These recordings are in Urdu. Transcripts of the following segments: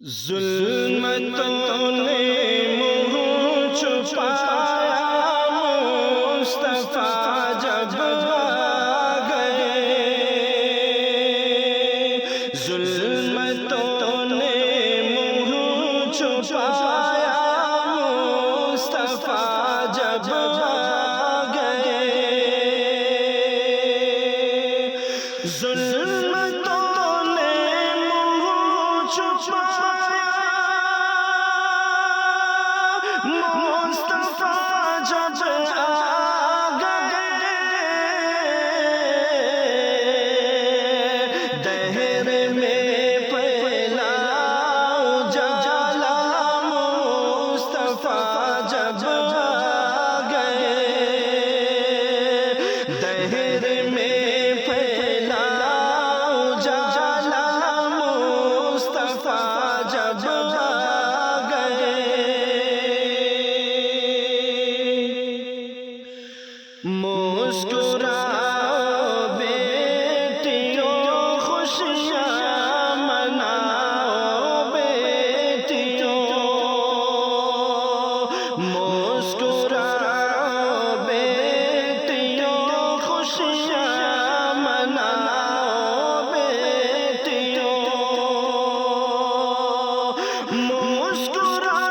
ظلمتوں نے منہ چھپایا مصطفیٰ جب آ گئے، ظلمتوں نے منہ چھپایا مصطفیٰ جب آ گئے، ظلمتوں نے منہ چھپایا مصطفیٰ جب آ گئے، دہر میں پھیلا اجالا مصطفیٰ جب آ گئے، دہر میں پھیلا اجالا مصطفیٰ جب آ گئے، مسکراؤ بیٹیوں خوشیاں مناؤ بیٹیوں، مسکراؤ بیٹیوں خوشیاں مناؤ بیٹیوں، مسکراؤ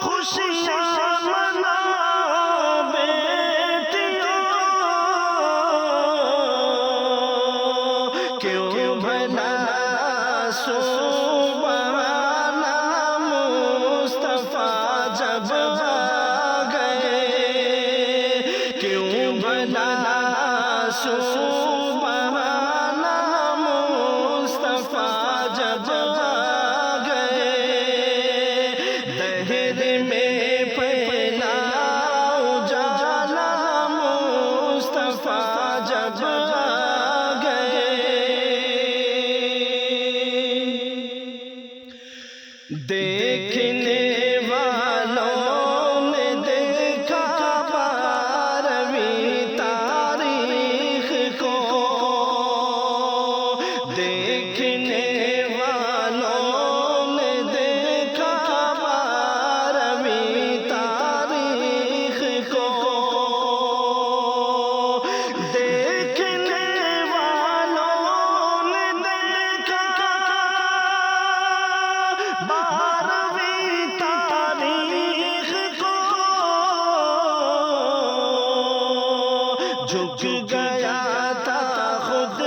خوشیاں مناؤ بیٹیوں، کیوں بھلا سبحان مصطفیٰ جب آ گئے، کیوں بھلا سبحان مصطفیٰ جب آ گئے، دہر میں پھیلا اجالا مصطفیٰ جب آ گئے، دیکھنے والوں نے دیکھا بارہویں تاریخ کو، دیکھنے والوں نے دیکھا بارہویں تاریخ کو، دیکھنے والوں نے دیکھا بارہویں تاریخ کو، جھک گیا تھا خود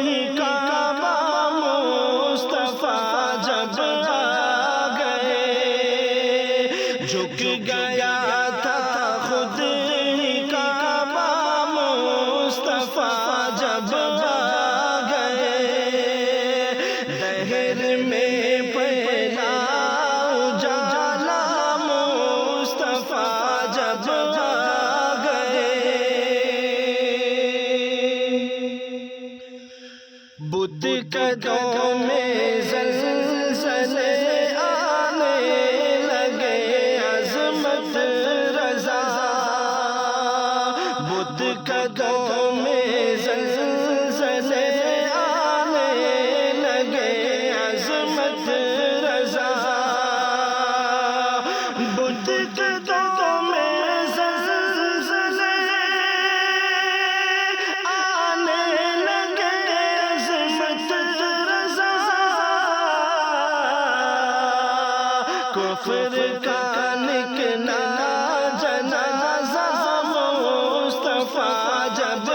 ہی کعبہ مصطفیٰ جب آ گئے، جھک گیا تھا خود ہی کعبہ مصطفیٰ جب آ گئے، دہر میں پھیلا اجالا مصطفیٰ جب آ گئے، بت قدوں میں زلزلے آنے لگے، عظمت رضا، بت قدوں میں زلزلے آنے لگے، عظمت رضا، بت قدوں میں زلزلے آنے لگے، عظمت رضا، کفر کا نکلا جنازہ مصطفیٰ جب